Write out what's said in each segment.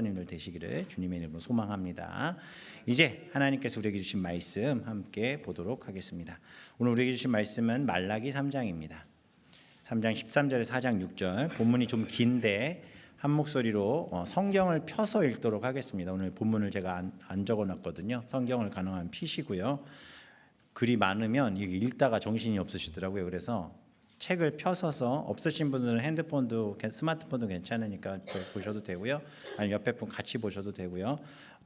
님들 되시기를 주님의 이름으로 소망합니다. 이제 하나님께서 우리에게 주신 말씀 함께 보도록 하겠습니다. 오늘 우리에게 주신 말씀은 말라기 3장입니다. 3장 13절에서 4장 6절. 본문이 좀 긴데 한 목소리로 성경을 펴서 읽도록 하겠습니다. 오늘 본문을 제가 안 적어놨거든요. 성경을 가능하면 피시고요. 글이 많으면 이게 읽다가 정신이 없으시더라고요. 그래서 책을 펴서서 없으신 분들은 핸드폰도 스마트폰도 괜찮으니까 보셔도 되고요. 아니면 옆에 분 같이 보셔도 되고요.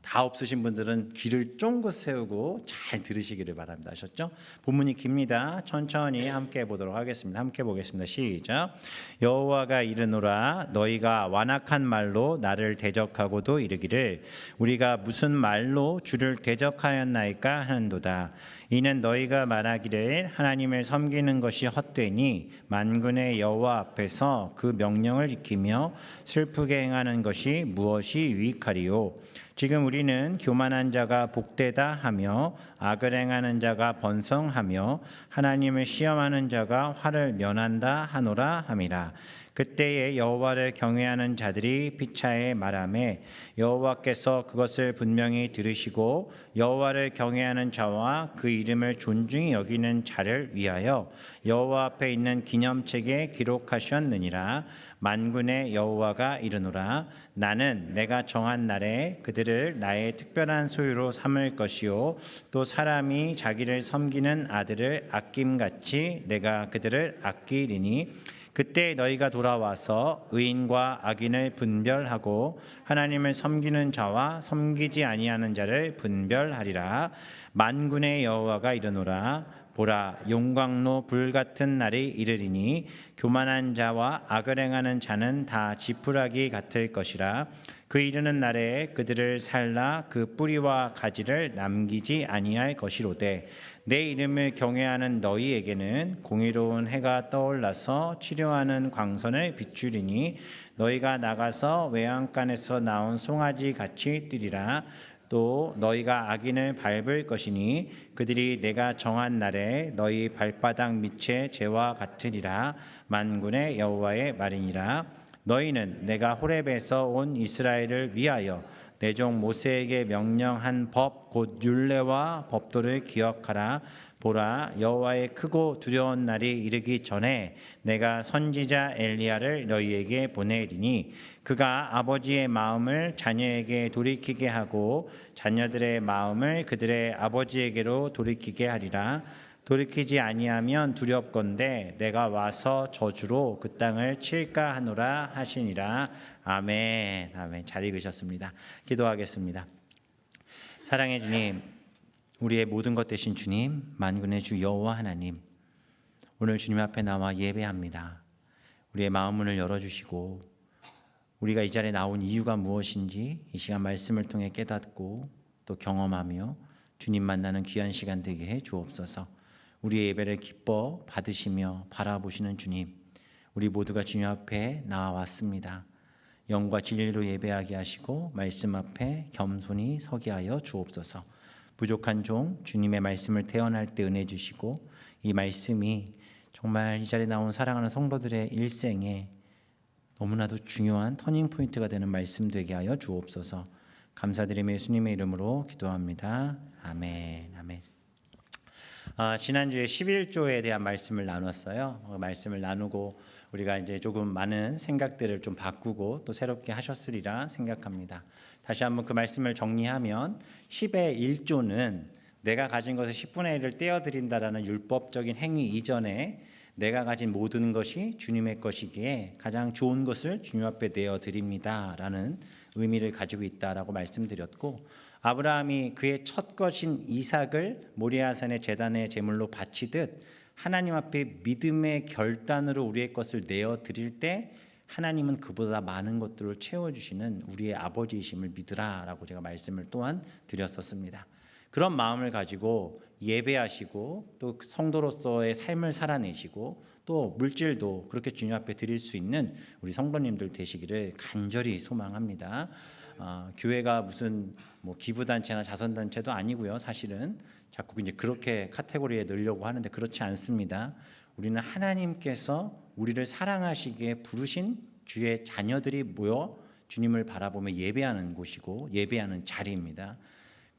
다 없으신 분들은 귀를 쫑긋 세우고 잘 들으시기를 바랍니다. 아셨죠? 본문이 깁니다. 천천히 함께 보도록 하겠습니다. 함께 보겠습니다. 시작. 여호와가 이르노라 너희가 완악한 말로 나를 대적하고도 이르기를 우리가 무슨 말로 주를 대적하였나이까 하는도다. 이는 너희가 말하기를 하나님을 섬기는 것이 헛되니 만군의 여호와 앞에서 그 명령을 지키며 슬프게 행하는 것이 무엇이 유익하리요. 지금 우리는 교만한 자가 복되다 하며 악을 행하는 자가 번성하며 하나님을 시험하는 자가 화를 면한다 하노라 함이라. 그때에 여호와를 경외하는 자들이 피차에 말하매 여호와께서 그것을 분명히 들으시고 여호와를 경외하는 자와 그 이름을 존중히 여기는 자를 위하여 여호와 앞에 있는 기념책에 기록하셨느니라. 만군의 여호와가 이르노라 나는 내가 정한 날에 그들을 나의 특별한 소유로 삼을 것이요 또 사람이 자기를 섬기는 아들을 아낌같이 내가 그들을 아끼리니 그때 너희가 돌아와서 의인과 악인을 분별하고 하나님을 섬기는 자와 섬기지 아니하는 자를 분별하리라. 만군의 여호와가 이르노라 보라 용광로 불같은 날이 이르리니 교만한 자와 악을 행하는 자는 다 지푸라기 같을 것이라. 그 이르는 날에 그들을 살라 그 뿌리와 가지를 남기지 아니할 것이로되 내 이름을 경외하는 너희에게는 공의로운 해가 떠올라서 치료하는 광선을 비추리니 너희가 나가서 외양간에서 나온 송아지 같이 뛰리라. 또 너희가 악인을 밟을 것이니 그들이 내가 정한 날에 너희 발바닥 밑에 재와 같으리라. 만군의 여호와의 말이니라. 너희는 내가 호렙에서 온 이스라엘을 위하여 내 종 모세에게 명령한 법 곧 율례와 법도를 기억하라. 보라 여호와의 크고 두려운 날이 이르기 전에 내가 선지자 엘리야를 너희에게 보내리니 그가 아버지의 마음을 자녀에게 돌이키게 하고 자녀들의 마음을 그들의 아버지에게로 돌이키게 하리라. 돌이키지 아니하면 두렵건대 내가 와서 저주로 그 땅을 칠까 하노라 하시니라. 아멘. 아멘. 잘 읽으셨습니다. 기도하겠습니다. 사랑의 주님, 우리의 모든 것 되신 주님, 만군의 주 여호와 하나님, 오늘 주님 앞에 나와 예배합니다. 우리의 마음 문을 열어주시고 우리가 이 자리에 나온 이유가 무엇인지 이 시간 말씀을 통해 깨닫고 또 경험하며 주님 만나는 귀한 시간 되게 해 주옵소서. 우리의 예배를 기뻐 받으시며 바라보시는 주님, 우리 모두가 주님 앞에 나와왔습니다. 영과 진리로 예배하게 하시고 말씀 앞에 겸손히 서게 하여 주옵소서. 부족한 종 주님의 말씀을 태어날 때 은혜 주시고 이 말씀이 정말 이 자리에 나온 사랑하는 성도들의 일생에 너무나도 중요한 터닝포인트가 되는 말씀 되게 하여 주옵소서. 감사드리며 예수님의 이름으로 기도합니다. 아멘. 아멘. 지난주에 11조에 대한 말씀을 나눴어요. 말씀을 나누고 우리가 이제 조금 많은 생각들을 좀 바꾸고 또 새롭게 하셨으리라 생각합니다. 다시 한번 그 말씀을 정리하면 10의 1조는 내가 가진 것의 10분의 1을 떼어드린다라는 율법적인 행위 이전에 내가 가진 모든 것이 주님의 것이기에 가장 좋은 것을 주님 앞에 내어드립니다라는 의미를 가지고 있다라고 말씀드렸고, 아브라함이 그의 첫 것인 이삭을 모리아산의 제단의 제물로 바치듯 하나님 앞에 믿음의 결단으로 우리의 것을 내어드릴 때 하나님은 그보다 많은 것들을 채워주시는 우리의 아버지이심을 믿으라라고 제가 말씀을 또한 드렸었습니다. 그런 마음을 가지고 예배하시고 또 성도로서의 삶을 살아내시고 또 물질도 그렇게 주님 앞에 드릴 수 있는 우리 성도님들 되시기를 간절히 소망합니다. 교회가 무슨 기부단체나 자선단체도 아니고요. 사실은 자꾸 이제 그렇게 카테고리에 넣으려고 하는데 그렇지 않습니다. 우리는 하나님께서 우리를 사랑하시기에 부르신 주의 자녀들이 모여 주님을 바라보며 예배하는 곳이고 예배하는 자리입니다.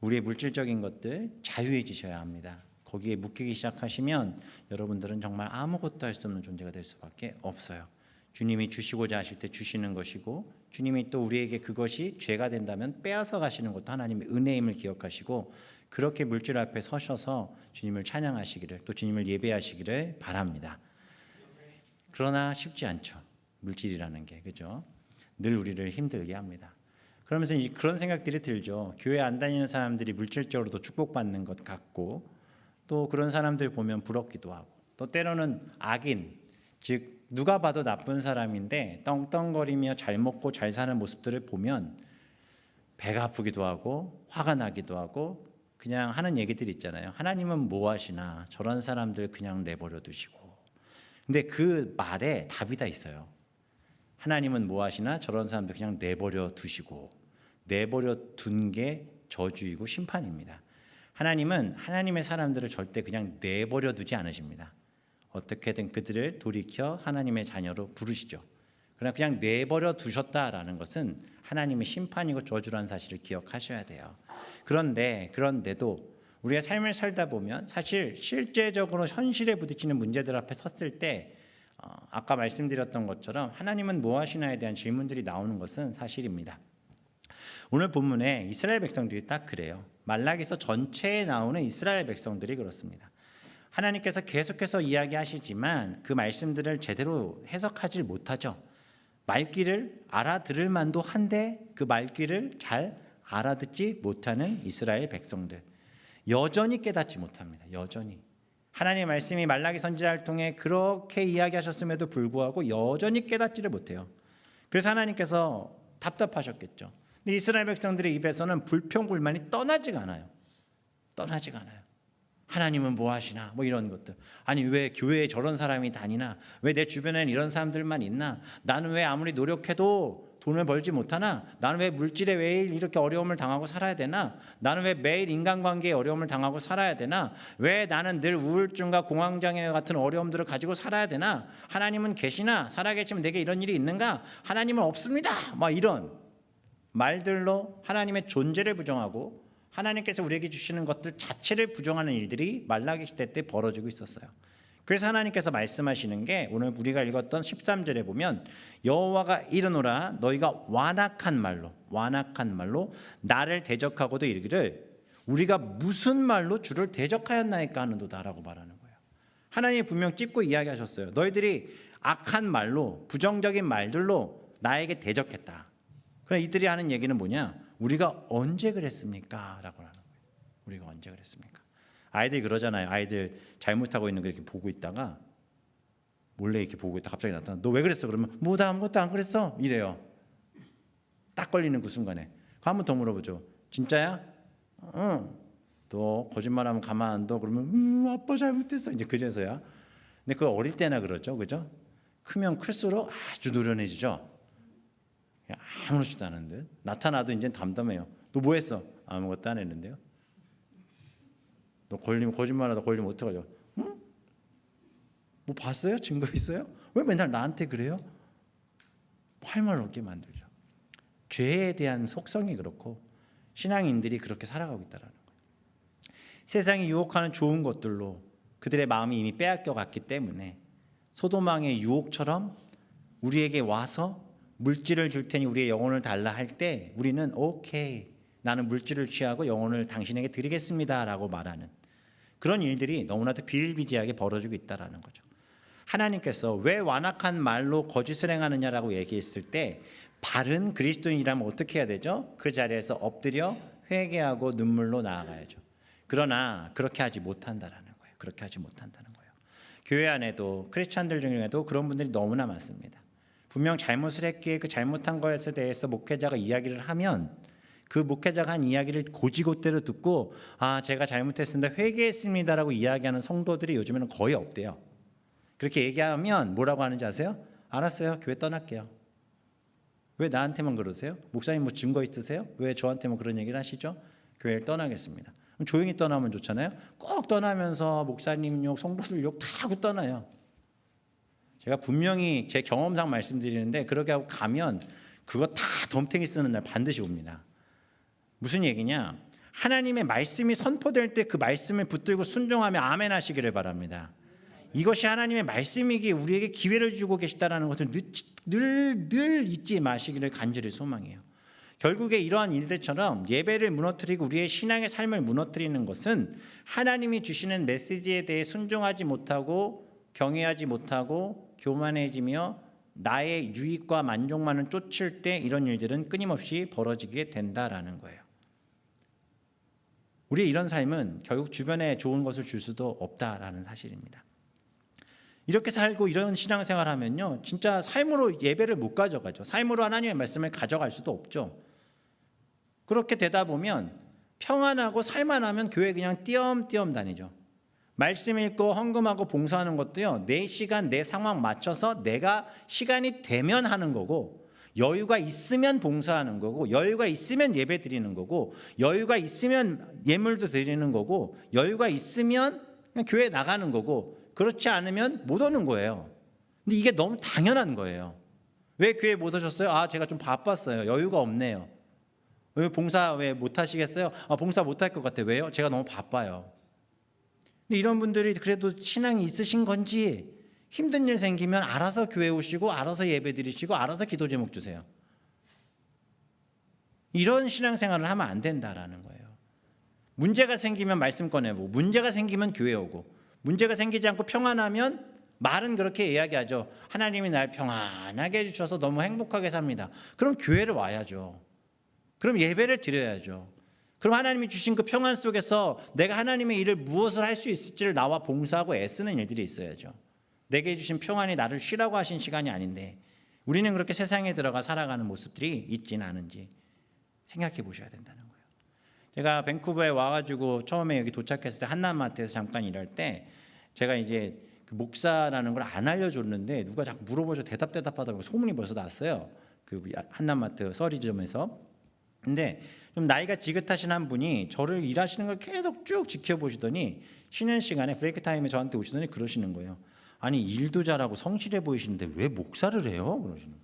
우리의 물질적인 것들 자유해지셔야 합니다. 거기에 묶이기 시작하시면 여러분들은 정말 아무것도 할 수 없는 존재가 될 수밖에 없어요. 주님이 주시고자 하실 때 주시는 것이고 주님이 또 우리에게 그것이 죄가 된다면 빼앗아 가시는 것도 하나님의 은혜임을 기억하시고 그렇게 물질 앞에 서셔서 주님을 찬양하시기를 또 주님을 예배하시기를 바랍니다. 그러나 쉽지 않죠. 물질이라는 게 그죠? 늘 우리를 힘들게 합니다. 그러면서 그런 생각들이 들죠. 교회 안 다니는 사람들이 물질적으로도 축복받는 것 같고 또 그런 사람들 보면 부럽기도 하고 또 때로는 악인 즉 누가 봐도 나쁜 사람인데 떵떵거리며 잘 먹고 잘 사는 모습들을 보면 배가 아프기도 하고 화가 나기도 하고 그냥 하는 얘기들이 있잖아요. 하나님은 뭐 하시나 저런 사람들 그냥 내버려 두시고. 근데 그 말에 답이 다 있어요. 하나님은 뭐 하시나 저런 사람들 그냥 내버려 두시고 내버려 둔 게 저주이고 심판입니다. 하나님은 하나님의 사람들을 절대 그냥 내버려 두지 않으십니다. 어떻게든 그들을 돌이켜 하나님의 자녀로 부르시죠. 그러나 그냥 내버려 두셨다라는 것은 하나님의 심판이고 저주라는 사실을 기억하셔야 돼요. 그런데도 우리가 삶을 살다 보면 사실 실제적으로 현실에 부딪히는 문제들 앞에 섰을 때 아까 말씀드렸던 것처럼 하나님은 뭐 하시나에 대한 질문들이 나오는 것은 사실입니다. 오늘 본문에 이스라엘 백성들이 딱 그래요. 말라기서 전체에 나오는 이스라엘 백성들이 그렇습니다. 하나님께서 계속해서 이야기하시지만 그 말씀들을 제대로 해석하지 못하죠. 말귀를 알아들을 만도 한데 그 말귀를 잘 알아듣지 못하는 이스라엘 백성들. 여전히 깨닫지 못합니다. 여전히. 하나님의 말씀이 말라기 선지자를 통해 그렇게 이야기하셨음에도 불구하고 여전히 깨닫지를 못해요. 그래서 하나님께서 답답하셨겠죠. 근데 이스라엘 백성들의 입에서는 불평불만이 떠나지가 않아요. 떠나지가 않아요. 하나님은 뭐 하시나 뭐 이런 것들. 아니 왜 교회에 저런 사람이 다니나, 왜 내 주변에는 이런 사람들만 있나, 나는 왜 아무리 노력해도 돈을 벌지 못하나, 나는 왜 물질에 매일 이렇게 어려움을 당하고 살아야 되나, 나는 왜 매일 인간관계에 어려움을 당하고 살아야 되나, 왜 나는 늘 우울증과 공황장애 같은 어려움들을 가지고 살아야 되나, 하나님은 계시나, 살아계시면 내게 이런 일이 있는가, 하나님은 없습니다 막 이런 말들로 하나님의 존재를 부정하고 하나님께서 우리에게 주시는 것들 자체를 부정하는 일들이 말라기 시대 때 벌어지고 있었어요. 그래서 하나님께서 말씀하시는 게 오늘 우리가 읽었던 13절에 보면 여호와가 이르노라 너희가 완악한 말로 나를 대적하고도 이르기를 우리가 무슨 말로 주를 대적하였나이까 하는도다라고 말하는 거예요. 하나님이 분명 찝고 이야기하셨어요. 너희들이 악한 말로 부정적인 말들로 나에게 대적했다. 그럼 이들이 하는 얘기는 뭐냐? 우리가 언제 그랬습니까? 라고 하는 거예요. 우리가 언제 그랬습니까? 아이들이 그러잖아요. 아이들 잘못하고 있는 거 이렇게 보고 있다가 몰래 이렇게 보고 있다 갑자기 나타나. 너 왜 그랬어? 그러면 뭐 나 아무것도 안 그랬어. 이래요. 딱 걸리는 그 순간에. 한 번 더 물어보죠. 진짜야? 응. 또 거짓말하면 가만 안 둬. 그러면 아빠 잘못했어. 이제 그제서야. 근데 그 어릴 때나 그렇죠, 그죠? 크면 클수록 아주 노련해지죠. 아무렇지도 않은 듯. 나타나도 이제 담담해요. 너 뭐 했어? 아무것도 안 했는데요. 너 걸리면 거짓말하다 걸리면 어떡하죠? 응? 뭐 봤어요? 증거 있어요? 왜 맨날 나한테 그래요? 할 말 없게 만들죠. 죄에 대한 속성이 그렇고 신앙인들이 그렇게 살아가고 있다는 거예요. 세상이 유혹하는 좋은 것들로 그들의 마음이 이미 빼앗겨 갔기 때문에 소돔왕의 유혹처럼 우리에게 와서 물질을 줄 테니 우리의 영혼을 달라 할 때 우리는 오케이, 나는 물질을 취하고 영혼을 당신에게 드리겠습니다 라고 말하는 그런 일들이 너무나도 비일비재하게 벌어지고 있다는 거죠. 하나님께서 왜 완악한 말로 거짓을 행하느냐라고 얘기했을 때 바른 그리스도인이라면 어떻게 해야 되죠? 그 자리에서 엎드려 회개하고 눈물로 나아가야죠. 그러나 그렇게 하지 못한다는 거예요. 그렇게 하지 못한다는 거예요. 교회 안에도 크리스찬들 중에도 그런 분들이 너무나 많습니다. 분명 잘못을 했기에 그 잘못한 것에 대해서 목회자가 이야기를 하면 그 목회자가 한 이야기를 곧이곧대로 듣고 제가 잘못했습니다, 회개했습니다라고 이야기하는 성도들이 요즘에는 거의 없대요. 그렇게 얘기하면 뭐라고 하는지 아세요? 알았어요, 교회 떠날게요. 왜 나한테만 그러세요? 목사님 뭐 증거 있으세요? 왜 저한테만 그런 얘기를 하시죠? 교회를 떠나겠습니다. 그럼 조용히 떠나면 좋잖아요. 꼭 떠나면서 목사님 욕, 성도들 욕 다 하고 떠나요. 제가 분명히 제 경험상 말씀드리는데 그렇게 하고 가면 그거 다 덤탱이 쓰는 날 반드시 옵니다. 무슨 얘기냐? 하나님의 말씀이 선포될 때 그 말씀을 붙들고 순종하며 아멘 하시기를 바랍니다. 이것이 하나님의 말씀이기에 우리에게 기회를 주고 계시다라는 것을 늘 잊지 마시기를 간절히 소망해요. 결국에 이러한 일들처럼 예배를 무너뜨리고 우리의 신앙의 삶을 무너뜨리는 것은 하나님이 주시는 메시지에 대해 순종하지 못하고 경외하지 못하고 교만해지며 나의 유익과 만족만을 쫓을 때 이런 일들은 끊임없이 벌어지게 된다라는 거예요. 우리의 이런 삶은 결국 주변에 좋은 것을 줄 수도 없다라는 사실입니다. 이렇게 살고 이런 신앙생활 하면요, 진짜 삶으로 예배를 못 가져가죠. 삶으로 하나님의 말씀을 가져갈 수도 없죠. 그렇게 되다 보면 평안하고 살만하면 교회 그냥 띄엄띄엄 다니죠. 말씀 읽고 헌금하고 봉사하는 것도요, 내 시간 내 상황 맞춰서 내가 시간이 되면 하는 거고, 여유가 있으면 봉사하는 거고, 여유가 있으면 예배 드리는 거고, 여유가 있으면 예물도 드리는 거고, 여유가 있으면 그냥 교회 나가는 거고, 그렇지 않으면 못 오는 거예요. 근데 이게 너무 당연한 거예요. 왜 교회 못 오셨어요? 아, 제가 좀 바빴어요. 여유가 없네요. 왜 봉사 왜 못 하시겠어요? 아, 봉사 못 할 것 같아요. 왜요? 제가 너무 바빠요. 근데 이런 분들이 그래도 신앙이 있으신 건지 힘든 일 생기면 알아서 교회 오시고 알아서 예배 드리시고 알아서 기도 제목 주세요. 이런 신앙생활을 하면 안 된다라는 거예요. 문제가 생기면 말씀 꺼내보고, 문제가 생기면 교회 오고, 문제가 생기지 않고 평안하면 말은 그렇게 이야기하죠. 하나님이 날 평안하게 해주셔서 너무 행복하게 삽니다. 그럼 교회를 와야죠. 그럼 예배를 드려야죠. 그럼 하나님이 주신 그 평안 속에서 내가 하나님의 일을 무엇을 할 수 있을지를 나와 봉사하고 애쓰는 일들이 있어야죠. 내게 주신 평안이 나를 쉬라고 하신 시간이 아닌데 우리는 그렇게 세상에 들어가 살아가는 모습들이 있지는 않은지 생각해 보셔야 된다는 거예요. 제가 밴쿠버에 와가지고 처음에 여기 도착했을 때 한남마트에서 잠깐 일할 때 제가 이제 그 목사라는 걸 안 알려줬는데 누가 자꾸 물어보셔 대답하다 보니까 소문이 벌써 났어요. 그 한남마트 서리점에서. 근데 좀 나이가 지긋하신 한 분이 저를 일하시는 걸 계속 쭉 지켜보시더니 쉬는 시간에 브레이크 타임에 저한테 오시더니 그러시는 거예요. 아니 일도 잘하고 성실해 보이시는데 왜 목사를 해요? 그러시는 거예요.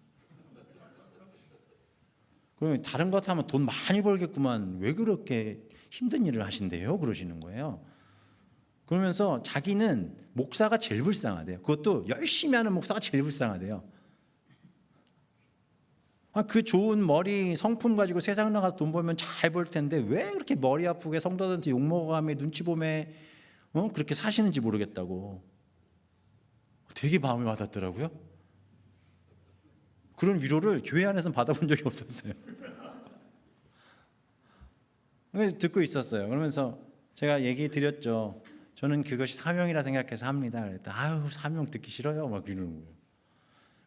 그러면 다른 것 하면 돈 많이 벌겠구만 왜 그렇게 힘든 일을 하신대요? 그러시는 거예요. 그러면서 자기는 목사가 제일 불쌍하대요. 그것도 열심히 하는 목사가 제일 불쌍하대요. 그 좋은 머리 성품 가지고 세상 나가서 돈 벌면 잘 벌 텐데 왜 그렇게 머리 아프게 성도들한테 욕먹어가며 눈치 보며 그렇게 사시는지 모르겠다고. 되게 마음이 와닿더라고요. 그런 위로를 교회 안에서는 받아본 적이 없었어요. 그래서 듣고 있었어요. 그러면서 제가 얘기 드렸죠. 저는 그것이 사명이라 생각해서 합니다. 그랬더니 아유 사명 듣기 싫어요. 막 이러는 거예요.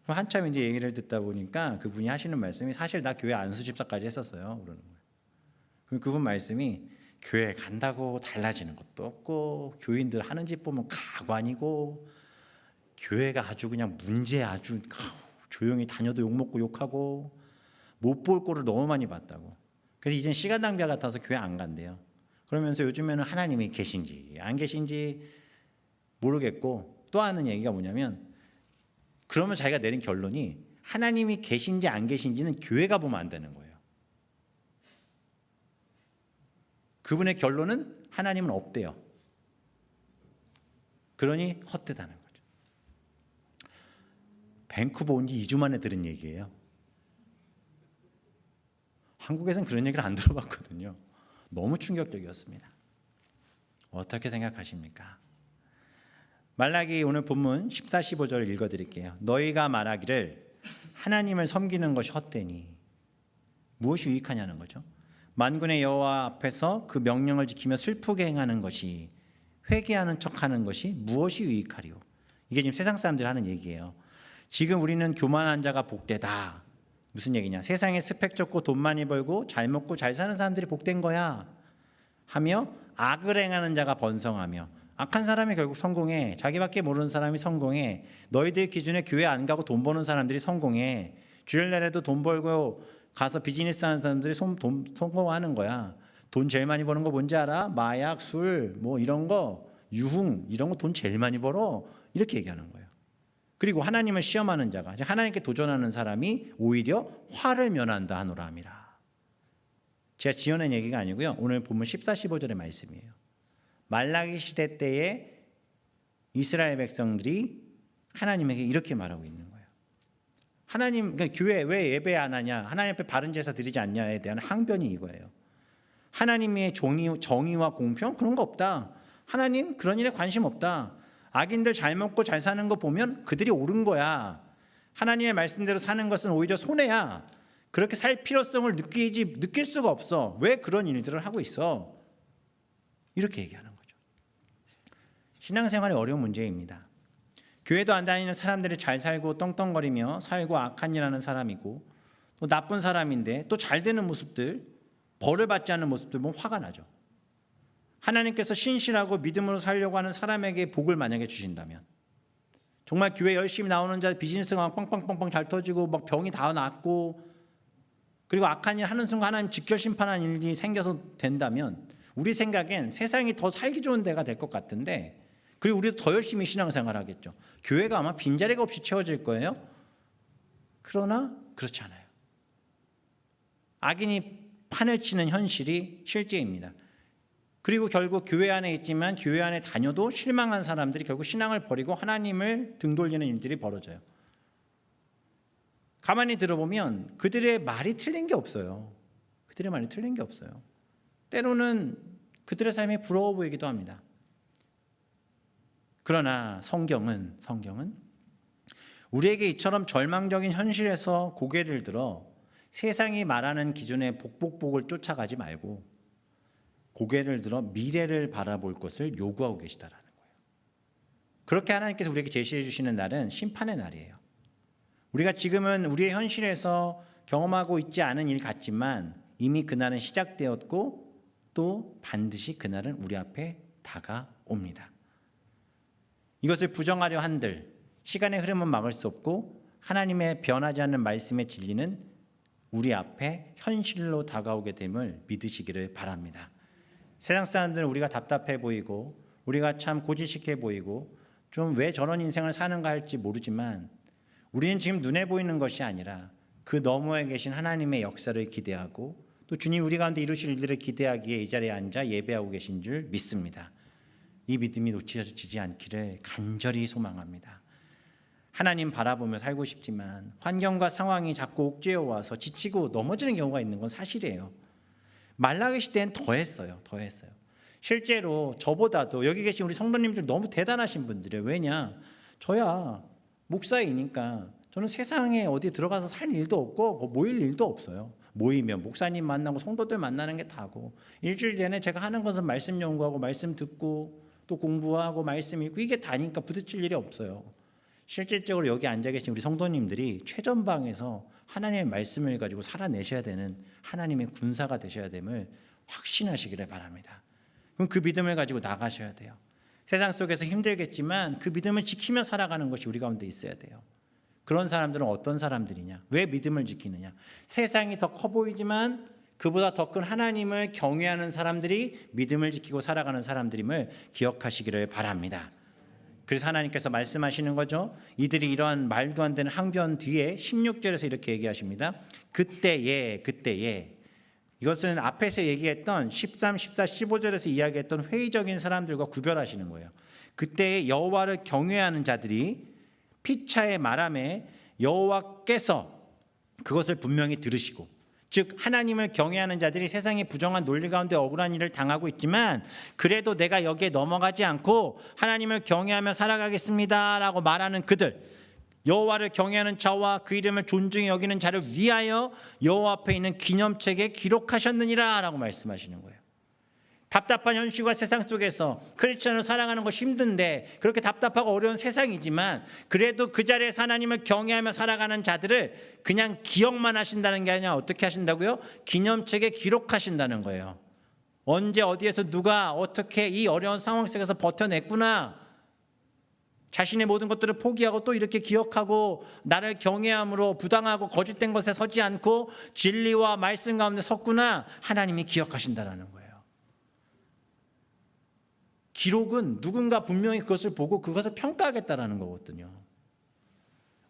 그럼 한참 이제 얘기를 듣다 보니까 그분이 하시는 말씀이 사실 나 교회 안수 집사까지 했었어요. 그러는 거예요. 그럼 그분 말씀이 교회 간다고 달라지는 것도 없고 교인들 하는 짓 보면 가관이고 교회가 아주 그냥 문제 아주 조용히 다녀도 욕먹고 욕하고 못 볼 꼴을 너무 많이 봤다고. 그래서 이젠 시간 낭비 같아서 교회 안 간대요. 그러면서 요즘에는 하나님이 계신지 안 계신지 모르겠고 또 하는 얘기가 뭐냐면 그러면 자기가 내린 결론이 하나님이 계신지 안 계신지는 교회가 보면 안 되는 거예요. 그분의 결론은 하나님은 없대요. 그러니 헛되다는 거죠. 밴쿠버 온 지 2주 만에 들은 얘기예요. 한국에서는 그런 얘기를 안 들어봤거든요. 너무 충격적이었습니다. 어떻게 생각하십니까? 말라기 오늘 본문 14, 15절을 읽어드릴게요. 너희가 말하기를 하나님을 섬기는 것이 헛되니 무엇이 유익하냐는 거죠. 만군의 여호와 앞에서 그 명령을 지키며 슬프게 행하는 것이 회개하는 척하는 것이 무엇이 유익하리요. 이게 지금 세상 사람들이 하는 얘기예요. 지금 우리는 교만한 자가 복되다. 무슨 얘기냐? 세상에 스펙 좋고 돈 많이 벌고 잘 먹고 잘 사는 사람들이 복된 거야 하며 악을 행하는 자가 번성하며 악한 사람이 결국 성공해. 자기밖에 모르는 사람이 성공해. 너희들 기준에 교회 안 가고 돈 버는 사람들이 성공해. 주일날에도 돈 벌고 가서 비즈니스 하는 사람들이 성공하는 거야. 돈 제일 많이 버는 거 뭔지 알아? 마약, 술, 뭐 이런 거, 유흥 이런 거 돈 제일 많이 벌어. 이렇게 얘기하는 거예요. 그리고 하나님을 시험하는 자가, 하나님께 도전하는 사람이 오히려 화를 면한다 하노라 함이라. 제가 지어낸 얘기가 아니고요. 오늘 본문 14, 15절의 말씀이에요. 말라기 시대 때에 이스라엘 백성들이 하나님에게 이렇게 말하고 있는 거예요. 하나님, 그러니까 교회 왜 예배 안 하냐, 하나님 앞에 바른 제사 드리지 않냐에 대한 항변이 이거예요. 하나님의 정의와 공평 그런 거 없다. 하나님 그런 일에 관심 없다. 악인들 잘 먹고 잘 사는 거 보면 그들이 옳은 거야. 하나님의 말씀대로 사는 것은 오히려 손해야. 그렇게 살 필요성을 느낄 수가 없어. 왜 그런 일들을 하고 있어? 이렇게 얘기하는 거죠. 신앙생활이 어려운 문제입니다. 교회도 안 다니는 사람들이 잘 살고 떵떵거리며 살고 악한 일 하는 사람이고, 또 나쁜 사람인데 또 잘 되는 모습들, 벌을 받지 않는 모습들 보면 화가 나죠. 하나님께서 신실하고 믿음으로 살려고 하는 사람에게 복을 만약에 주신다면, 정말 교회 열심히 나오는 자 비즈니스가 빵빵빵빵 잘 터지고 막 병이 다 낫고, 그리고 악한 일 하는 순간 하나님 직결 심판하는 일이 생겨서 된다면 우리 생각엔 세상이 더 살기 좋은 데가 될 것 같은데, 그리고 우리도 더 열심히 신앙생활 하겠죠. 교회가 아마 빈자리가 없이 채워질 거예요. 그러나 그렇지 않아요. 악인이 판을 치는 현실이 실제입니다. 그리고 결국 교회 안에 있지만 교회 안에 다녀도 실망한 사람들이 결국 신앙을 버리고 하나님을 등돌리는 일들이 벌어져요. 가만히 들어보면 그들의 말이 틀린 게 없어요. 그들의 말이 틀린 게 없어요. 때로는 그들의 삶이 부러워 보이기도 합니다. 그러나 성경은 우리에게 이처럼 절망적인 현실에서 고개를 들어 세상이 말하는 기준의 복복복을 쫓아가지 말고 고개를 들어 미래를 바라볼 것을 요구하고 계시다라는 거예요. 그렇게 하나님께서 우리에게 제시해 주시는 날은 심판의 날이에요. 우리가 지금은 우리의 현실에서 경험하고 있지 않은 일 같지만 이미 그날은 시작되었고 또 반드시 그날은 우리 앞에 다가옵니다. 이것을 부정하려 한들 시간의 흐름은 막을 수 없고 하나님의 변하지 않는 말씀의 진리는 우리 앞에 현실로 다가오게 됨을 믿으시기를 바랍니다. 세상 사람들은 우리가 답답해 보이고 우리가 참 고지식해 보이고 좀 왜 저런 인생을 사는가 할지 모르지만 우리는 지금 눈에 보이는 것이 아니라 그 너머에 계신 하나님의 역사를 기대하고 또 주님 우리 가운데 이루실 일들을 기대하기에 이 자리에 앉아 예배하고 계신 줄 믿습니다. 이 믿음이 놓쳐지지 않기를 간절히 소망합니다. 하나님 바라보며 살고 싶지만 환경과 상황이 자꾸 옥죄어 와서 지치고 넘어지는 경우가 있는 건 사실이에요. 말라기 시대엔 더했어요. 실제로 저보다도 여기 계신 우리 성도님들 너무 대단하신 분들이에요. 왜냐? 저야 목사이니까 저는 세상에 어디 들어가서 살 일도 없고 모일 일도 없어요. 모이면 목사님 만나고 성도들 만나는 게 다고 일주일 내내 제가 하는 것은 말씀 연구하고 말씀 듣고 또 공부하고 말씀 읽고 이게 다니까 부딪힐 일이 없어요. 실질적으로 여기 앉아 계신 우리 성도님들이 최전방에서 하나님의 말씀을 가지고 살아내셔야 되는 하나님의 군사가 되셔야 됨을 확신하시기를 바랍니다. 그럼 그 믿음을 가지고 나가셔야 돼요. 세상 속에서 힘들겠지만 그 믿음을 지키며 살아가는 것이 우리 가운데 있어야 돼요. 그런 사람들은 어떤 사람들이냐? 왜 믿음을 지키느냐? 세상이 더 커 보이지만 그보다 더 큰 하나님을 경외하는 사람들이 믿음을 지키고 살아가는 사람들임을 기억하시기를 바랍니다. 그래서 하나님께서 말씀하시는 거죠. 이들이 이러한 말도 안 되는 항변 뒤에 16절에서 이렇게 얘기하십니다. 그때에 이것은 앞에서 얘기했던 13, 14, 15절에서 이야기했던 회의적인 사람들과 구별하시는 거예요. 그때에 여호와를 경외하는 자들이 피차의 말함에 여호와께서 그것을 분명히 들으시고, 즉 하나님을 경외하는 자들이 세상의 부정한 논리 가운데 억울한 일을 당하고 있지만 그래도 내가 여기에 넘어가지 않고 하나님을 경외하며 살아가겠습니다 라고 말하는 그들, 여호와를 경외하는 자와 그 이름을 존중히 여기는 자를 위하여 여호와 앞에 있는 기념책에 기록하셨느니라 라고 말씀하시는 거예요. 답답한 현실과 세상 속에서 크리스천으로 살아가는 것이 힘든데, 그렇게 답답하고 어려운 세상이지만 그래도 그 자리에서 하나님을 경외하며 살아가는 자들을 그냥 기억만 하신다는 게 아니라 어떻게 하신다고요? 기념책에 기록하신다는 거예요. 언제 어디에서 누가 어떻게 이 어려운 상황 속에서 버텨냈구나, 자신의 모든 것들을 포기하고 또 이렇게 기억하고 나를 경외함으로 부당하고 거짓된 것에 서지 않고 진리와 말씀 가운데 섰구나, 하나님이 기억하신다는 거예요. 기록은 누군가 분명히 그것을 보고 그것을 평가하겠다라는 거거든요.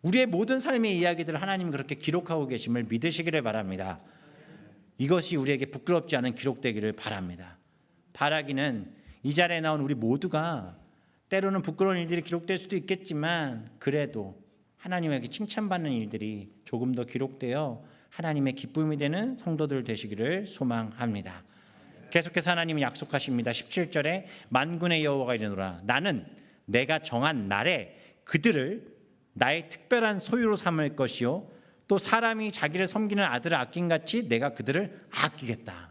우리의 모든 삶의 이야기들을 하나님이 그렇게 기록하고 계심을 믿으시기를 바랍니다. 이것이 우리에게 부끄럽지 않은 기록되기를 바랍니다. 바라기는 이 자리에 나온 우리 모두가 때로는 부끄러운 일들이 기록될 수도 있겠지만 그래도 하나님에게 칭찬받는 일들이 조금 더 기록되어 하나님의 기쁨이 되는 성도들 되시기를 소망합니다. 계속해서 하나님이 약속하십니다. 17절에 만군의 여호와가 이르노라 나는 내가 정한 날에 그들을 나의 특별한 소유로 삼을 것이요 또 사람이 자기를 섬기는 아들을 아낀같이 내가 그들을 아끼겠다.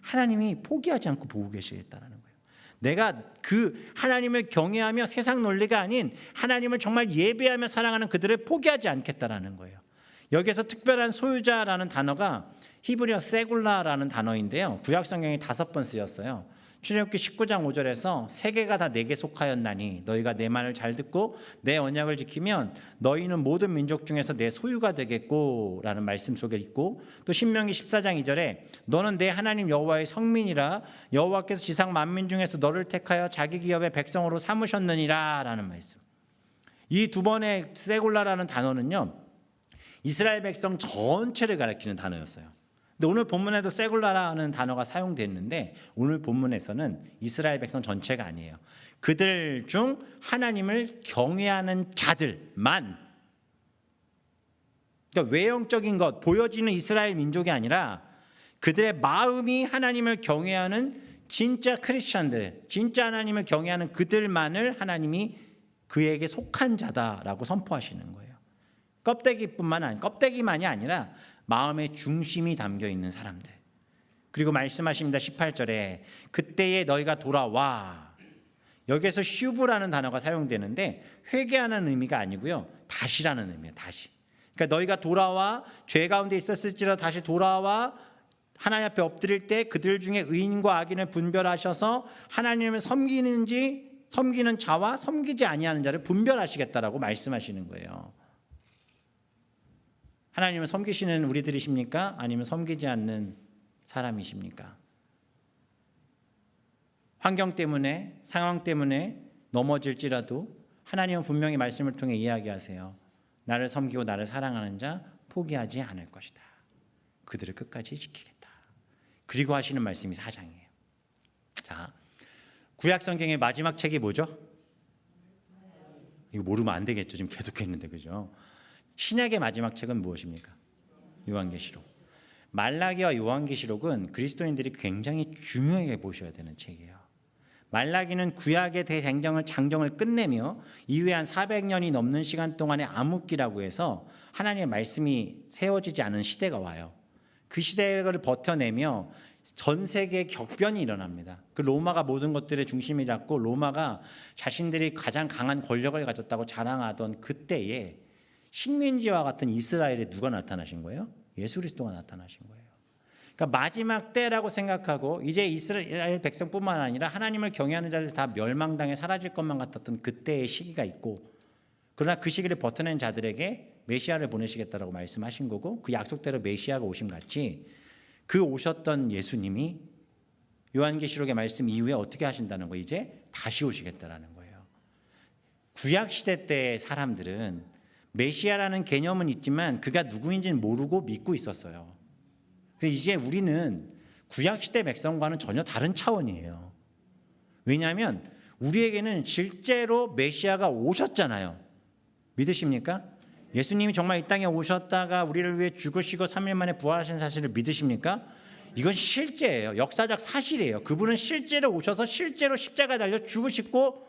하나님이 포기하지 않고 보고 계시겠다는 거예요. 내가 그 하나님을 경외하며 세상 논리가 아닌 하나님을 정말 예배하며 사랑하는 그들을 포기하지 않겠다라는 거예요. 여기서 특별한 소유자라는 단어가 히브리어 세굴라라는 단어인데요. 구약 성경에 5번 쓰였어요. 출애굽기 19장 5절에서 세계가 다 내게 속하였나니 너희가 내 말을 잘 듣고 내 언약을 지키면 너희는 모든 민족 중에서 내 소유가 되겠고 라는 말씀 속에 있고 또 신명기 14장 2절에 너는 내 하나님 여호와의 성민이라 여호와께서 지상 만민 중에서 너를 택하여 자기 기업의 백성으로 삼으셨느니라 라는 말씀. 이 두 번의 세골라라는 단어는요 이스라엘 백성 전체를 가리키는 단어였어요. 근데 오늘 본문에도 세굴라라는 단어가 사용됐는데 오늘 본문에서는 이스라엘 백성 전체가 아니에요. 그들 중 하나님을 경외하는 자들만, 그러니까 외형적인 것, 보여지는 이스라엘 민족이 아니라 그들의 마음이 하나님을 경외하는 진짜 크리스천들, 진짜 하나님을 경외하는 그들만을 하나님이 그에게 속한 자다라고 선포하시는 거예요. 껍데기만이 아니라 마음의 중심이 담겨 있는 사람들. 그리고 말씀하십니다. 18절에 그때에 너희가 돌아와. 여기에서 슈브라는 단어가 사용되는데 회개하는 의미가 아니고요. 다시라는 의미예요. 다시. 그러니까 너희가 돌아와 죄 가운데 있었을지라도 다시 돌아와 하나님 앞에 엎드릴 때 그들 중에 의인과 악인을 분별하셔서 하나님을 섬기는 자와 섬기지 아니하는 자를 분별하시겠다라고 말씀하시는 거예요. 하나님을 섬기시는 우리들이십니까? 아니면 섬기지 않는 사람이십니까? 환경 때문에, 상황 때문에 넘어질지라도 하나님은 분명히 말씀을 통해 이야기하세요. 나를 섬기고 나를 사랑하는 자 포기하지 않을 것이다. 그들을 끝까지 지키겠다. 그리고 하시는 말씀이 4장이에요. 자, 구약 성경의 마지막 책이 뭐죠? 이거 모르면 안 되겠죠. 지금 계속했는데 그죠? 신약의 마지막 책은 무엇입니까? 요한계시록. 말라기와 요한계시록은 그리스도인들이 굉장히 중요하게 보셔야 되는 책이에요. 말라기는 구약의 장정을 끝내며 이후에 한 400년이 넘는 시간 동안의 암흑기라고 해서 하나님의 말씀이 세워지지 않은 시대가 와요. 그 시대를 버텨내며 전 세계에 격변이 일어납니다. 그 로마가 모든 것들의 중심이 잡고 로마가 자신들이 가장 강한 권력을 가졌다고 자랑하던 그때에 식민지와 같은 이스라엘에 누가 나타나신 거예요? 예수 그리스도가 나타나신 거예요. 그러니까 마지막 때라고 생각하고 이제 이스라엘 백성뿐만 아니라 하나님을 경외하는 자들 다 멸망당해 사라질 것만 같았던 그때의 시기가 있고 그러나 그 시기를 버텨낸 자들에게 메시아를 보내시겠다라고 말씀하신 거고 그 약속대로 메시아가 오심 같이 그 오셨던 예수님이 요한계시록의 말씀 이후에 어떻게 하신다는 거 이제 다시 오시겠다라는 거예요. 구약 시대 때의 사람들은 메시아라는 개념은 있지만 그가 누구인지는 모르고 믿고 있었어요. 이제 우리는 구약시대 백성과는 전혀 다른 차원이에요. 왜냐하면 우리에게는 실제로 메시아가 오셨잖아요. 믿으십니까? 예수님이 정말 이 땅에 오셨다가 우리를 위해 죽으시고 3일 만에 부활하신 사실을 믿으십니까? 이건 실제예요. 역사적 사실이에요. 그분은 실제로 오셔서 실제로 십자가에 달려 죽으시고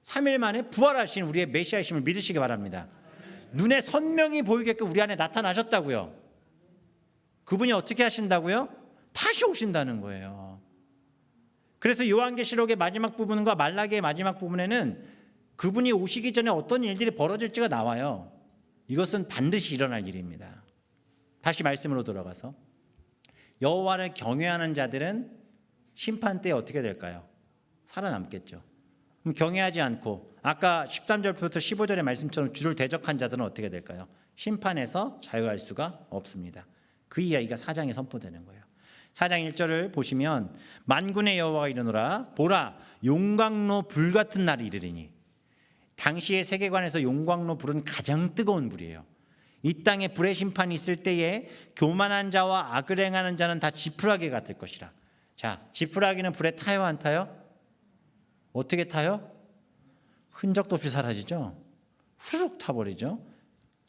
3일 만에 부활하신 우리의 메시아이심을 믿으시기 바랍니다. 눈에 선명히 보이게끔 우리 안에 나타나셨다고요. 그분이 어떻게 하신다고요? 다시 오신다는 거예요. 그래서 요한계시록의 마지막 부분과 말라기의 마지막 부분에는 그분이 오시기 전에 어떤 일들이 벌어질지가 나와요. 이것은 반드시 일어날 일입니다. 다시 말씀으로 돌아가서 여호와를 경외하는 자들은 심판 때에 어떻게 될까요? 살아남겠죠. 그럼 경외하지 않고 아까 13절부터 15절의 말씀처럼 주를 대적한 자들은 어떻게 될까요? 심판에서 자유할 수가 없습니다. 그 이야기가 4장에 선포되는 거예요. 4장 1절을 보시면 만군의 여호와가 이르노라 보라 용광로 불같은 날이 이르리니 당시의 세계관에서 용광로 불은 가장 뜨거운 불이에요. 이 땅에 불의 심판이 있을 때에 교만한 자와 악을 행하는 자는 다 지푸라기 같을 것이라. 자, 지푸라기는 불에 타요, 안 타요? 어떻게 타요? 흔적도 없이 사라지죠. 후루룩 타버리죠.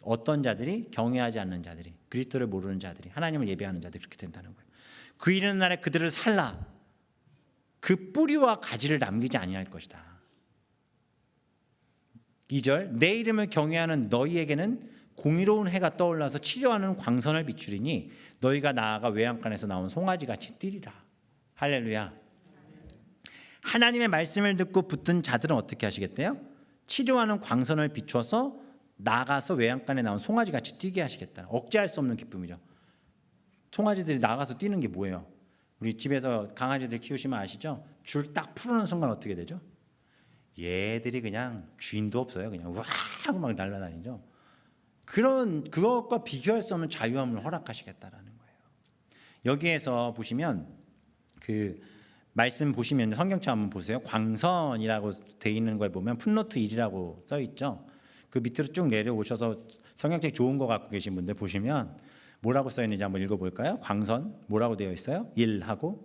어떤 자들이? 경외하지 않는 자들이, 그리스도를 모르는 자들이, 하나님을 예배하는 자들이 그렇게 된다는 거예요. 그 이르는 날에 그들을 살라. 그 뿌리와 가지를 남기지 아니할 것이다. 2절, 내 이름을 경외하는 너희에게는 공의로운 해가 떠올라서 치료하는 광선을 비추리니 너희가 나아가 외양간에서 나온 송아지같이 뛰리라. 할렐루야. 하나님의 말씀을 듣고 붙든 자들은 어떻게 하시겠대요? 치료하는 광선을 비추어서 나가서 외양간에 나온 송아지같이 뛰게 하시겠다. 억제할 수 없는 기쁨이죠. 송아지들이 나가서 뛰는 게 뭐예요? 우리 집에서 강아지들 키우시면 아시죠? 줄 딱 풀어놓은 순간 어떻게 되죠? 얘들이 그냥 주인도 없어요. 그냥 와 하고 막 날아다니죠. 그것과 비교할 수 없는 자유함을 허락하시겠다라는 거예요. 여기에서 보시면 그 말씀 보시면 성경책 한번 보세요. 광선이라고 돼 있는 걸 보면 풋노트 1이라고 써 있죠. 그 밑으로 쭉 내려오셔서 성경책 좋은 거 갖고 계신 분들 보시면 뭐라고 써 있는지 한번 읽어볼까요? 광선 뭐라고 되어 있어요? 1하고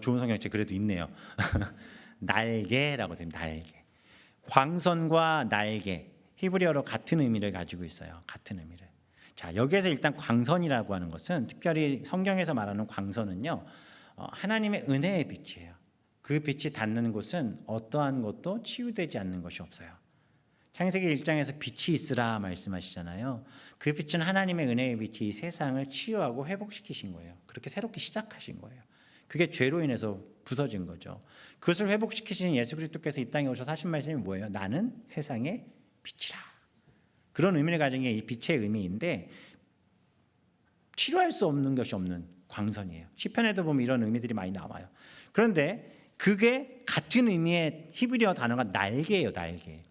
좋은 성경책 그래도 있네요. 날개라고 됩니다. 날개. 광선과 날개 히브리어로 같은 의미를 가지고 있어요. 같은 의미를. 자, 여기에서 일단 광선이라고 하는 것은 특별히 성경에서 말하는 광선은요, 하나님의 은혜의 빛이에요. 그 빛이 닿는 곳은 어떠한 것도 치유되지 않는 것이 없어요. 창세기 1장에서 빛이 있으라 말씀하시잖아요. 그 빛은 하나님의 은혜의 빛이 이 세상을 치유하고 회복시키신 거예요. 그렇게 새롭게 시작하신 거예요. 그게 죄로 인해서 부서진 거죠. 그것을 회복시키신 예수 그리스도께서 이 땅에 오셔서 하신 말씀이 뭐예요? 나는 세상의 빛이라. 그런 의미를 가진 게 이 빛의 의미인데 치료할 수 없는 것이 없는 광선이에요. 시편에도 보면 이런 의미들이 많이 나와요. 그런데 그게 같은 의미의 히브리어 단어가 날개예요. 날개.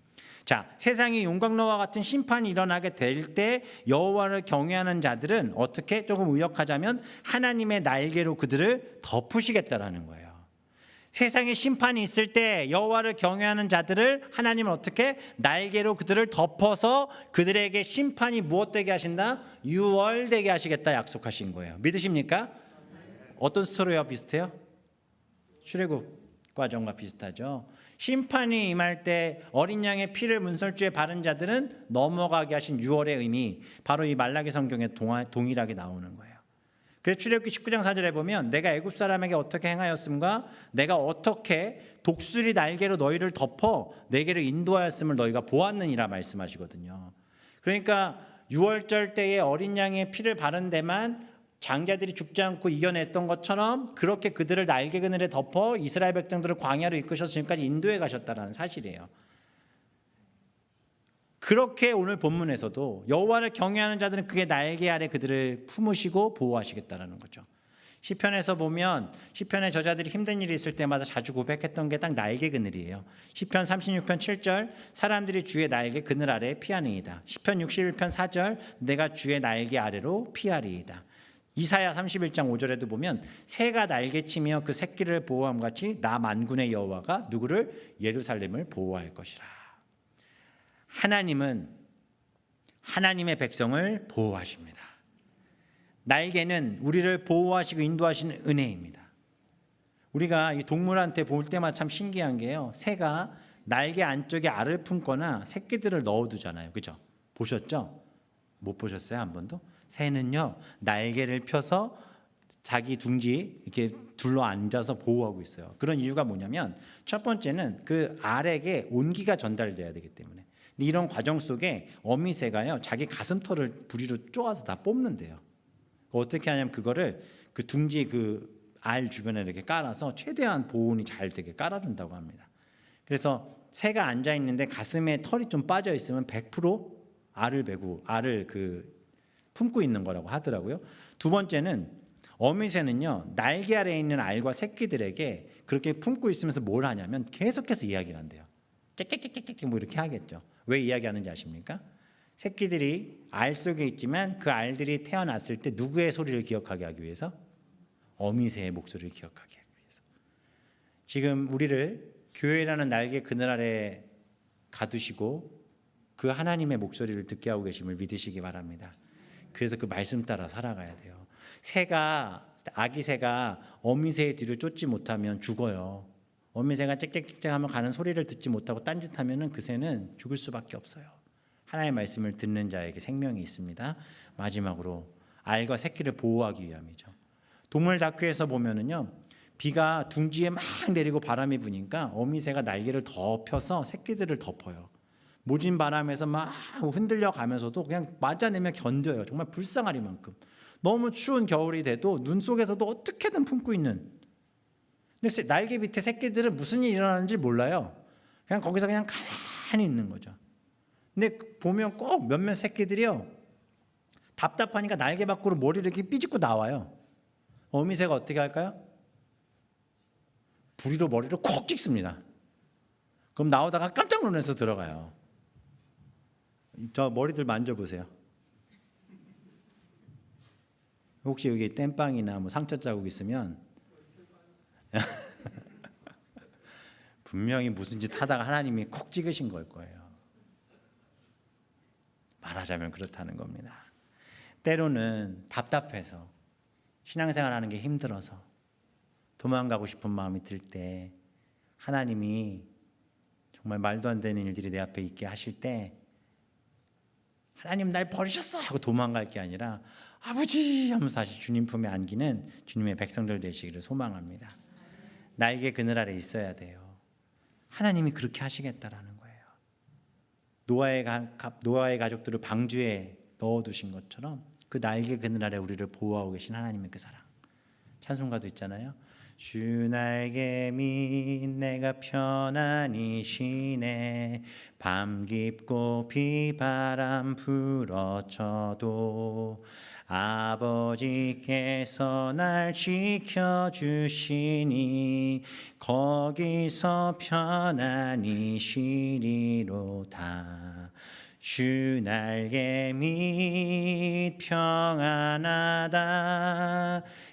자, 세상에 용광로와 같은 심판이 일어나게 될 때 여호와를 경외하는 자들은 어떻게 조금 의역하자면 하나님의 날개로 그들을 덮으시겠다라는 거예요. 세상에 심판이 있을 때 여호와를 경외하는 자들을 하나님은 어떻게 날개로 그들을 덮어서 그들에게 심판이 무엇되게 하신다? 유월되게 하시겠다 약속하신 거예요. 믿으십니까? 어떤 스토리와 비슷해요? 출애굽 과정과 비슷하죠. 심판이 임할 때 어린 양의 피를 문설주에 바른 자들은 넘어가게 하신 유월의 의미, 바로 이 말라기 성경에 동일하게 나오는 거예요. 그래서 출애굽기 19장 4절에 보면 내가 애굽 사람에게 어떻게 행하였음과 내가 어떻게 독수리 날개로 너희를 덮어 내게로 인도하였음을 너희가 보았느니라 말씀하시거든요. 그러니까 유월절 때에 어린 양의 피를 바른 데만 장자들이 죽지 않고 이겨냈던 것처럼 그렇게 그들을 날개 그늘에 덮어 이스라엘 백성들을 광야로 이끄셔서 지금까지 인도해 가셨다는 사실이에요. 그렇게 오늘 본문에서도 여호와를 경외하는 자들은 그의 날개 아래 그들을 품으시고 보호하시겠다라는 거죠. 시편에서 보면 시편의 저자들이 힘든 일이 있을 때마다 자주 고백했던 게 딱 날개 그늘이에요. 시편 36편 7절 사람들이 주의 날개 그늘 아래 피하니이다. 시편 61편 4절 내가 주의 날개 아래로 피하리이다. 이사야 31장 5절에도 보면 새가 날개치며 그 새끼를 보호함 같이 나 만군의 여호와가 누구를? 예루살렘을 보호할 것이라. 하나님은 하나님의 백성을 보호하십니다. 날개는 우리를 보호하시고 인도하시는 은혜입니다. 우리가 이 동물한테 볼 때마다 참 신기한 게요. 새가 날개 안쪽에 알을 품거나 새끼들을 넣어두잖아요. 그죠? 보셨죠? 못 보셨어요? 한 번도? 새는요 날개를 펴서 자기 둥지 이렇게 둘러 앉아서 보호하고 있어요. 그런 이유가 뭐냐면 첫 번째는 그 알에게 온기가 전달돼야 되기 때문에. 근데 이런 과정 속에 어미새가요 자기 가슴털을 부리로 쪼아서 다 뽑는데요. 어떻게 하냐면 그거를 그 둥지 그 알 주변에 이렇게 깔아서 최대한 보온이 잘 되게 깔아준다고 합니다. 그래서 새가 앉아 있는데 가슴에 털이 좀 빠져 있으면 100% 알을 베고 알을 품고 있는 거라고 하더라고요. 두 번째는 어미새는요 날개 아래에 있는 알과 새끼들에게 그렇게 품고 있으면서 뭘 하냐면 계속해서 이야기를 한대요. 짹짹짹짹 뭐 이렇게 하겠죠. 왜 이야기하는지 아십니까? 새끼들이 알 속에 있지만 그 알들이 태어났을 때 누구의 소리를 기억하게 하기 위해서? 어미새의 목소리를 기억하게 하기 위해서. 지금 우리를 교회라는 날개 그늘 아래 가두시고 그 하나님의 목소리를 듣게 하고 계심을 믿으시기 바랍니다. 그래서 그 말씀 따라 살아가야 돼요. 아기 새가 어미새의 뒤를 쫓지 못하면 죽어요. 어미새가 짹짹짹짹하면 가는 소리를 듣지 못하고 딴짓하면은 그 새는 죽을 수밖에 없어요. 하나님의 말씀을 듣는 자에게 생명이 있습니다. 마지막으로 알과 새끼를 보호하기 위함이죠. 동물 다큐에서 보면은요, 비가 둥지에 막 내리고 바람이 부니까 어미새가 날개를 덮여서 새끼들을 덮어요. 모진 바람에서 막 흔들려 가면서도 그냥 맞아내며 견뎌요. 정말 불쌍하리만큼. 너무 추운 겨울이 돼도 눈 속에서도 어떻게든 품고 있는. 근데 날개 밑에 새끼들은 무슨 일이 일어나는지 몰라요. 그냥 거기서 그냥 가만히 있는 거죠. 근데 보면 꼭 몇몇 새끼들이요, 답답하니까 날개 밖으로 머리를 이렇게 삐집고 나와요. 어미새가 어떻게 할까요? 부리로 머리를 콕 찍습니다. 그럼 나오다가 깜짝 놀라서 들어가요. 저 머리들 만져보세요. 혹시 여기 땜빵이나 뭐 상처 자국 있으면 분명히 무슨 짓 하다가 하나님이 콕 찍으신 걸 거예요. 말하자면 그렇다는 겁니다. 때로는 답답해서 신앙생활하는 게 힘들어서 도망가고 싶은 마음이 들 때 하나님이 정말 말도 안 되는 일들이 내 앞에 있게 하실 때 하나님 날 버리셨어 하고 도망갈 게 아니라 아버지 하면서 다시 주님 품에 안기는 주님의 백성들 되시기를 소망합니다. 날개 그늘 아래 있어야 돼요. 하나님이 그렇게 하시겠다라는 거예요. 노아의 가족들을 방주에 넣어두신 것처럼 그 날개 그늘 아래 우리를 보호하고 계신 하나님의 그 사랑. 찬송가도 있잖아요. 주 날개 밑 내가 편안히 쉬네. 밤 깊고 비바람 불어쳐도 아버지께서 날 지켜주시니 거기서 편안히 쉬리로다. 주 날개 밑 평안하다.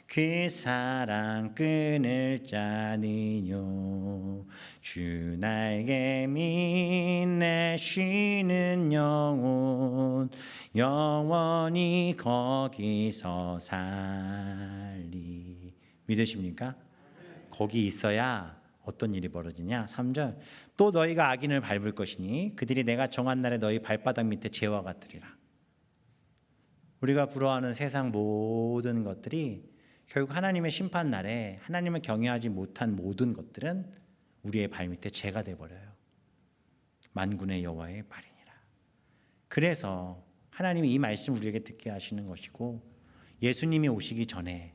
그 사랑 끊을 자는요. 주 날개 밑 내 쉬는 영혼 영원히 거기서 살리. 믿으십니까? 거기 있어야 어떤 일이 벌어지냐? 3절 또 너희가 악인을 밟을 것이니 그들이 내가 정한 날에 너희 발바닥 밑에 재와 같으리라. 우리가 부러워하는 세상 모든 것들이 결국 하나님의 심판 날에 하나님을 경외하지 못한 모든 것들은 우리의 발밑에 재가 돼버려요. 만군의 여호와의 발이니라. 그래서 하나님이 이 말씀 우리에게 듣게 하시는 것이고, 예수님이 오시기 전에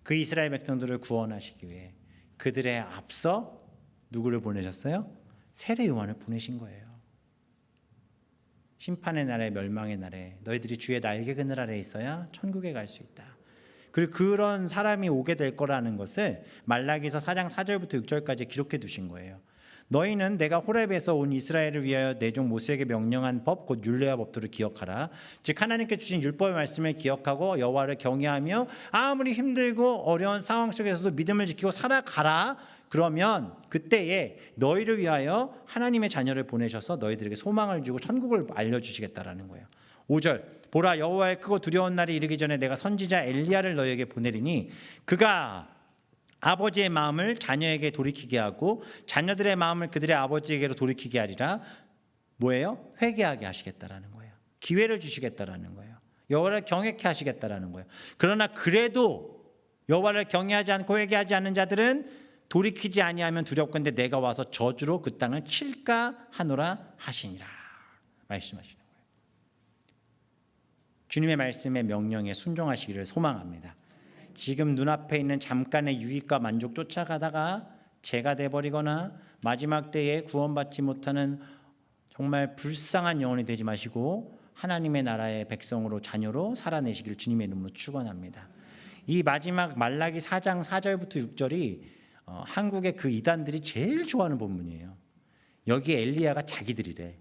그 이스라엘 백성들을 구원하시기 위해 그들의 앞서 누구를 보내셨어요? 세례 요한을 보내신 거예요. 심판의 날에, 멸망의 날에 너희들이 주의 날개 그늘 아래 있어야 천국에 갈 수 있다. 그리고 그런 사람이 오게 될 거라는 것을 말라기서 4장 4절부터 6절까지 기록해 두신 거예요. 너희는 내가 호렙에서 온 이스라엘을 위하여 내 종 모세에게 명령한 법 곧 율례와 법도를 기억하라. 즉 하나님께 주신 율법의 말씀을 기억하고 여호와를 경외하며 아무리 힘들고 어려운 상황 속에서도 믿음을 지키고 살아가라. 그러면 그때에 너희를 위하여 하나님의 자녀를 보내셔서 너희들에게 소망을 주고 천국을 알려주시겠다라는 거예요. 5절 보라 여호와의 크고 두려운 날이 이르기 전에 내가 선지자 엘리야를 너희에게 보내리니 그가 아버지의 마음을 자녀에게 돌이키게 하고 자녀들의 마음을 그들의 아버지에게로 돌이키게 하리라. 뭐예요? 회개하게 하시겠다라는 거예요. 기회를 주시겠다라는 거예요. 여호와를 경외케 하시겠다라는 거예요. 그러나 그래도 여호와를 경외하지 않고 회개하지 않는 자들은 돌이키지 아니하면 두렵건대 내가 와서 저주로 그 땅을 칠까 하노라 하시니라 말씀하시는 거예요. 주님의 말씀의 명령에 순종하시기를 소망합니다. 지금 눈앞에 있는 잠깐의 유익과 만족 쫓아가다가 죄가 돼버리거나 마지막 때에 구원받지 못하는 정말 불쌍한 영혼이 되지 마시고 하나님의 나라의 백성으로 자녀로 살아내시기를 주님의 이름으로 축원합니다. 이 마지막 말라기 4장 4절부터 6절이 한국의 그 이단들이 제일 좋아하는 본문이에요. 여기 엘리야가 자기들이래.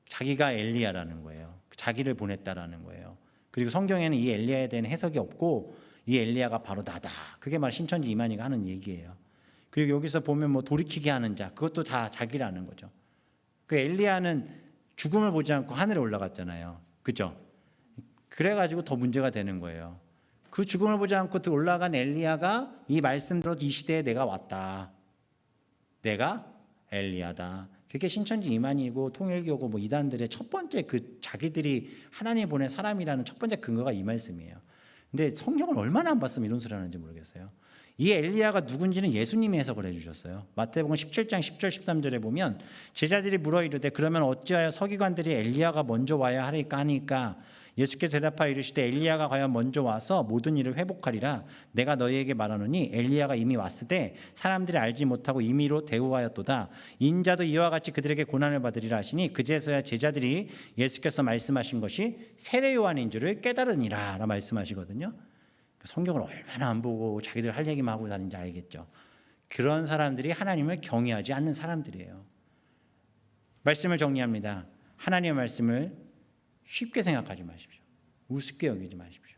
자기가 엘리야라는 거예요. 자기를 보냈다라는 거예요. 그리고 성경에는 이 엘리야에 대한 해석이 없고 이 엘리야가 바로 나다. 그게 말 신천지 이만희가 하는 얘기예요. 그리고 여기서 보면 뭐 돌이키게 하는 자, 그것도 다 자기라는 거죠. 그 엘리야는 죽음을 보지 않고 하늘에 올라갔잖아요. 그죠? 그래가지고 더 문제가 되는 거예요. 그 죽음을 보지 않고 올라간 엘리야가 이 말씀대로 이 시대에 내가 왔다. 내가 엘리야다. 그게 신천지 이만희고 통일교고 뭐 이단들의 첫 번째 그 자기들이 하나님 보낸 사람이라는 첫 번째 근거가 이 말씀이에요. 근데 성경을 얼마나 안 봤으면 이런 소리 하는지 모르겠어요. 이 엘리야가 누군지는 예수님이 해석을 해주셨어요. 마태복음 17장 10절 13절에 보면 제자들이 물어 이르되 그러면 어찌하여 서기관들이 엘리야가 먼저 와야 하니까 예수께서 대답하여 이르시되 엘리야가 과연 먼저 와서 모든 일을 회복하리라. 내가 너희에게 말하노니 엘리야가 이미 왔으되 사람들이 알지 못하고 임의로 대우하였도다. 인자도 이와 같이 그들에게 고난을 받으리라 하시니 그제서야 제자들이 예수께서 말씀하신 것이 세례 요한인 줄을 깨달으니라 라 말씀하시거든요. 성경을 얼마나 안 보고 자기들 할 얘기만 하고 다니는지 알겠죠. 그런 사람들이 하나님을 경외하지 않는 사람들이에요. 말씀을 정리합니다. 하나님의 말씀을 쉽게 생각하지 마십시오. 우습게 여기지 마십시오.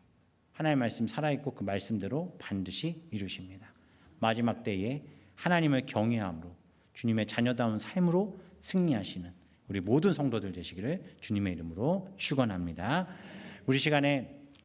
하나님의 말씀 살아있고 그 말씀대로 반드시 이루십니다. 마지막 때에 하나님을 경외함으로 주님의 자녀다운 삶으로 승리하시는 우리 모든 성도들 되시기를 주님의 이름으로 축원합니다. 우리 시간에